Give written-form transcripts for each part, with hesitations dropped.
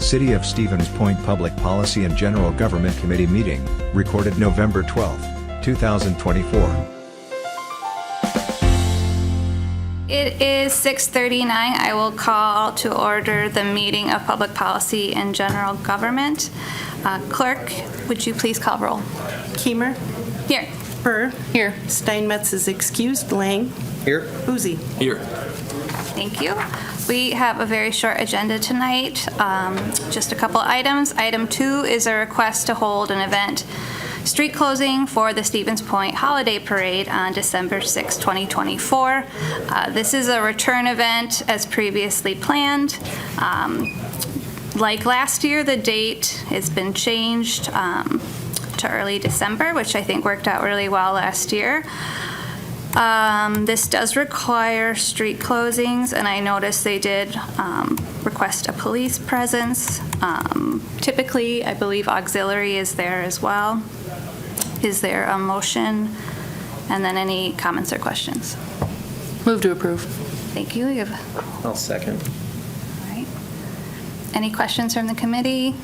City of Stevens Point Public Policy and General Government Committee meeting, recorded November 12, 2024. It is 6:39. I will call to order the meeting of Public Policy and General Government. Clerk, would you please call roll? Keemer. Here. Burr. Here. Steinmetz is excused. Lang. Here. Boozy. Here. Thank you. We have a very short agenda tonight. Just a couple items. Item 2 is a request to hold an event street closing for the Stevens Point Holiday Parade on December 6, 2024. This is a return event as previously planned. Like last year, the date has been changed to early December, which I think worked out really well last year. This does require street closings, and I noticed they did request a police presence. Typically, I believe auxiliary is there as well. Is there a motion? And then any comments or questions? Move to approve. Thank you. You have, I'll second. all right. Any questions from the committee?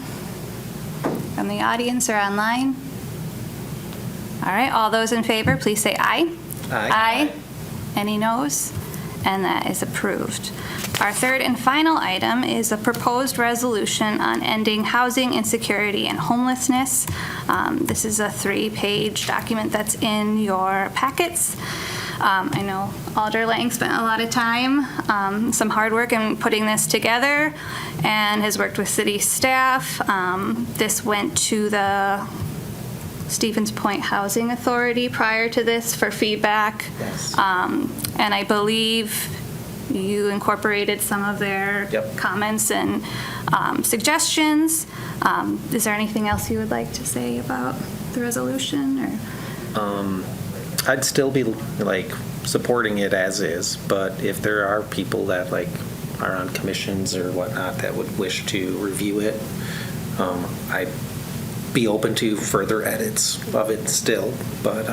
From the audience or online? All right, all those in favor, please say aye. Aye. Any noes? And that is approved. Our third and final item is a proposed resolution on ending housing insecurity and homelessness. This is a 3-page document that's in your packets. I know Alder Lang spent a lot of time, some hard work in putting this together, and has worked with city staff. This went to the Stevens Point Housing Authority prior to this for feedback. Yes. And I believe you incorporated some of their comments and suggestions. Is there anything else you would like to say about the resolution? Or? I'd still be like supporting it as is, but if there are people that like are on commissions or whatnot that would wish to review it, I'd be open to further edits of it still, but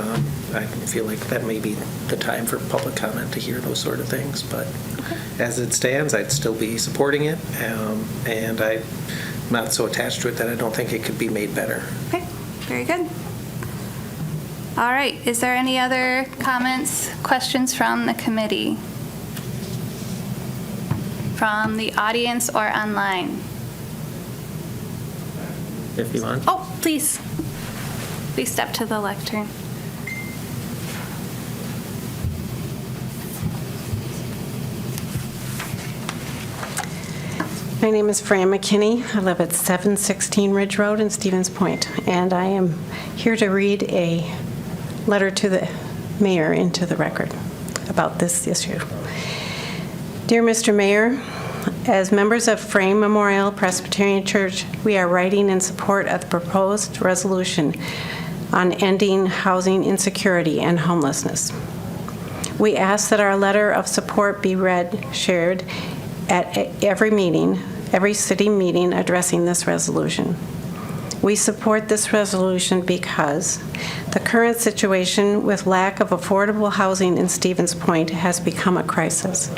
I feel like that may be the time for public comment to hear those sort of things. But as it stands, I'd still be supporting it, and I'm not so attached to it that I don't think it could be made better. Okay, very good. All right, is there any other comments, questions from the committee? From the audience or online? If you want. Oh, please. Please step to the lectern. My name is Fran McKinney. I live at 716 Ridge Road in Stevens Point, and I am here to read a letter to the mayor into the record about this issue. Dear Mr. Mayor, as members of Frame Memorial Presbyterian Church, we are writing in support of the proposed resolution on ending housing insecurity and homelessness. We ask that our letter of support be shared at every city meeting addressing this resolution. We support this resolution because the current situation with lack of affordable housing in Stevens Point has become a crisis.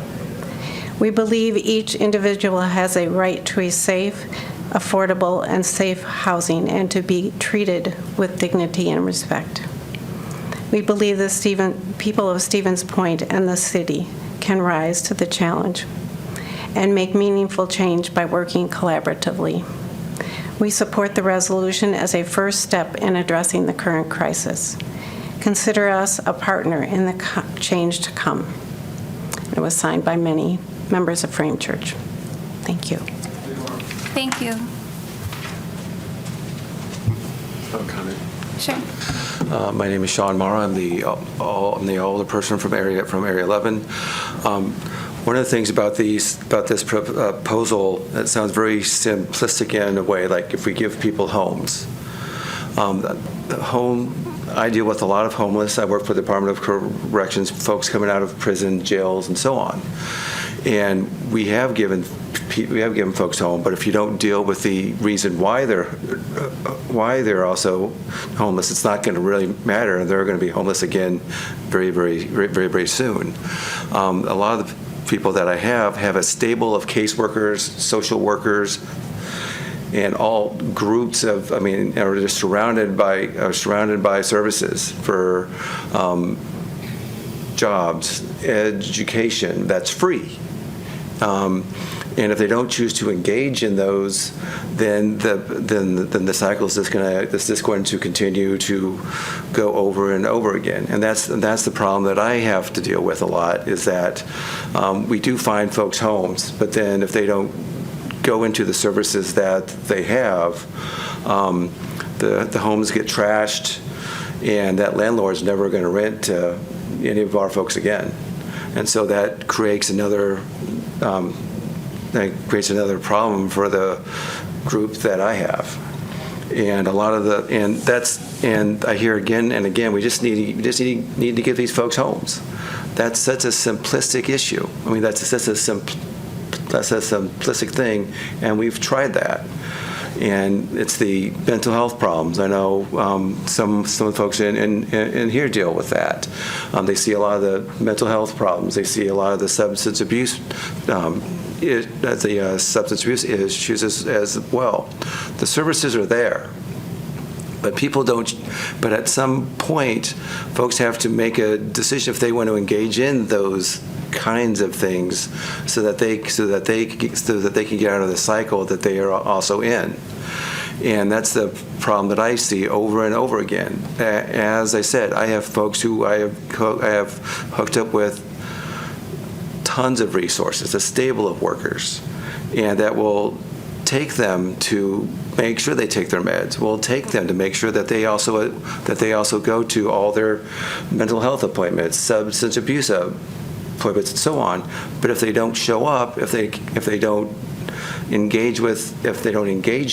We believe each individual has a right to a safe, affordable, and safe housing and to be treated with dignity and respect. We believe the people of Stevens Point and the city can rise to the challenge and make meaningful change by working collaboratively. We support the resolution as a first step in addressing the current crisis. Consider us a partner in the change to come. It was signed by many members of Frame Church. Thank you. Thank you. Comment. Sure. My name is Sean Mara. I'm the older person from area 11. One of the things about this proposal that sounds very simplistic in a way, like if we give people homes. I deal with a lot of homeless. I work for the Department of Corrections, folks coming out of prison, jails, and so on. And we have given folks home, but if you don't deal with the reason why they're also homeless, it's not going to really matter, and they're going to be homeless again very, very, very, very, very soon. A lot of the people that I have a stable of caseworkers, social workers, and all groups of, are just surrounded by services for jobs, education that's free. And if they don't choose to engage in those, then the cycle is just going to continue to go over and over again. And that's the problem that I have to deal with a lot, is that we do find folks homes, but then if they don't go into the services that they have, the homes get trashed, and that landlord's never going to rent to any of our folks again. And so that creates another problem for the group that I have. And I hear again and again, we just need to give these folks homes. That's such a simplistic issue. That's a simplistic thing, and we've tried that. And it's the mental health problems. I know some of the folks in here deal with that. They see a lot of the mental health problems. They see a lot of the substance abuse issues as well. The services are there, but people don't. But at some point, folks have to make a decision if they want to engage in those kinds of things, so that they can get out of the cycle that they are also in. And that's the problem that I see over and over again. As I said, I have folks who I have hooked up with tons of resources, a stable of workers, and that will take them to make sure they take their meds. We'll take them to make sure that they also go to all their mental health appointments, substance abuse appointments, and so on. But if they don't show up, if they don't engage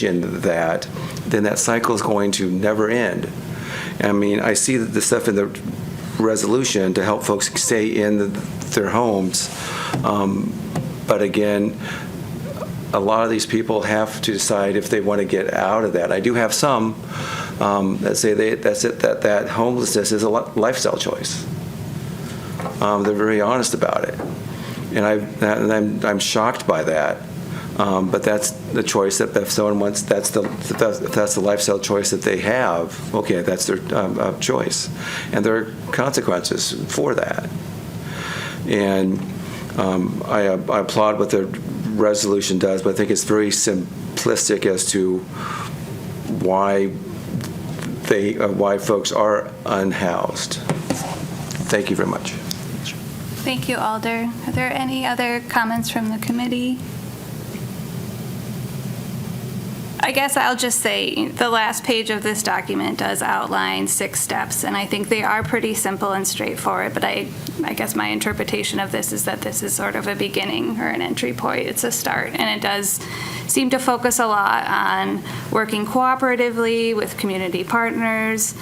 in that, then that cycle is going to never end. I see the stuff in the resolution to help folks stay in their homes, but again, a lot of these people have to decide if they want to get out of that. I do have some that say that homelessness is a lifestyle choice. They're very honest about it, and I'm shocked by that. But that's the choice that if someone wants, if that's the lifestyle choice that they have, okay, that's their choice, and there are consequences for that. And I applaud what the resolution does, but I think it's very simplistic as to why folks are unhoused. Thank you very much. Thank you, Alder. Are there any other comments from the committee? I guess I'll just say the last page of this document does outline 6 steps, and I think they are pretty simple and straightforward, but I guess my interpretation of this is that this is sort of a beginning or an entry point. It's a start, and it does seem to focus a lot on working cooperatively with community partners,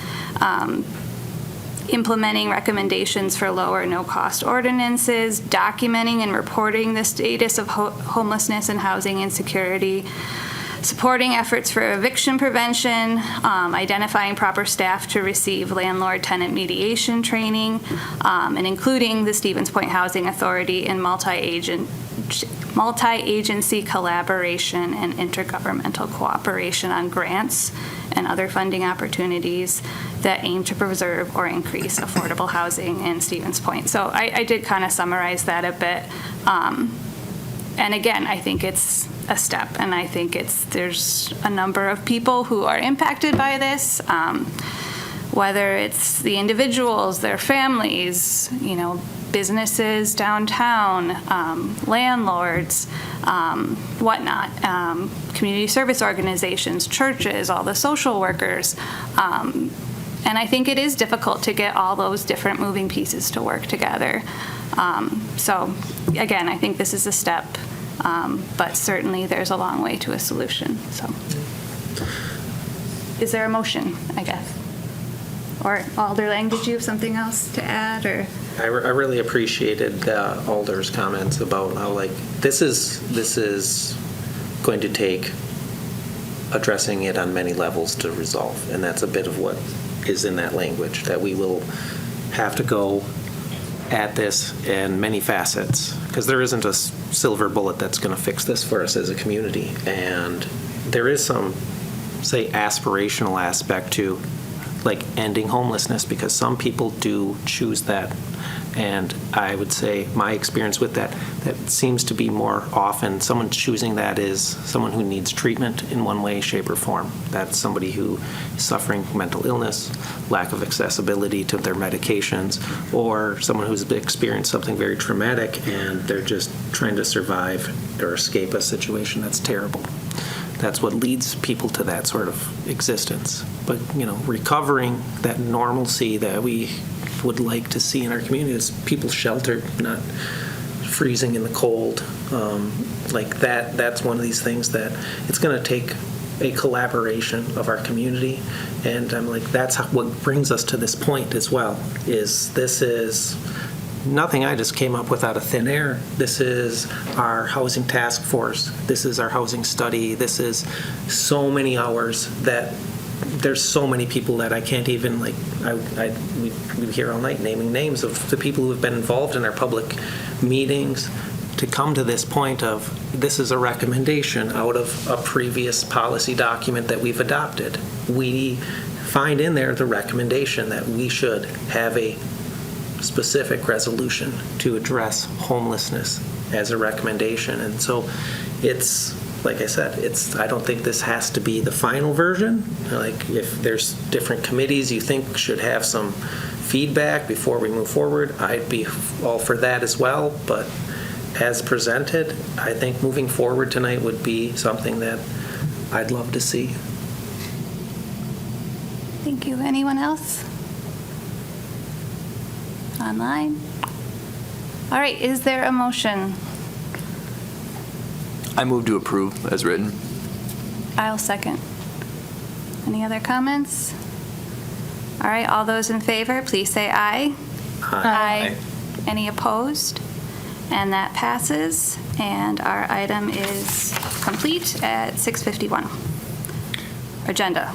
implementing recommendations for low or no-cost ordinances, documenting and reporting the status of homelessness and housing insecurity, supporting efforts for eviction prevention, identifying proper staff to receive landlord-tenant mediation training, and including the Stevens Point Housing Authority in multi-agency collaboration and intergovernmental cooperation on grants and other funding opportunities that aim to preserve or increase affordable housing in Stevens Point. So I did kind of summarize that a bit. And again, I think it's a step, and I think there's a number of people who are impacted by this, whether it's the individuals, their families, businesses downtown, landlords, whatnot, community service organizations, churches, all the social workers. And I think it is difficult to get all those different moving pieces to work together. So again, I think this is a step, but certainly there's a long way to a solution. So is there a motion, I guess? Or Alder Lang, did you have something else to add? Or I really appreciated Alder's comments about how this is going to take addressing it on many levels to resolve, and that's a bit of what is in that language, that we will have to go at this in many facets, because there isn't a silver bullet that's going to fix this for us as a community, and there is some, say, aspirational aspect to like ending homelessness, because some people do choose that. And I would say my experience with that seems to be more often someone choosing that is someone who needs treatment in one way, shape, or form. That's somebody who is suffering mental illness, lack of accessibility to their medications, or someone who's experienced something very traumatic and they're just trying to survive or escape a situation that's terrible. That's what leads people to that sort of existence. But, recovering that normalcy that we would like to see in our community is people sheltered, not freezing in the cold. Like that's one of these things that it's going to take a collaboration of our community. And I'm like, that's what brings us to this point as well, this is nothing I just came up with out of thin air. This is our housing task force. This is our housing study. This is so many hours that there's so many people that I can't even, we hear all night naming names of the people who have been involved in our public meetings to come to this point of this is a recommendation out of a previous policy document that we've adopted. We find in there the recommendation that we should have a specific resolution to address homelessness as a recommendation. And so it's, like I said, I don't think this has to be the final version. Like, if there's different committees you think should have some feedback before we move forward, I'd be all for that as well. But as presented, I think moving forward tonight would be something that I'd love to see. Thank you. Anyone else? Online? All right, is there a motion? I move to approve as written. I'll second. Any other comments? All right, all those in favor, please say aye. Aye. Any opposed? And that passes, and our item is complete at 6:51. Agenda.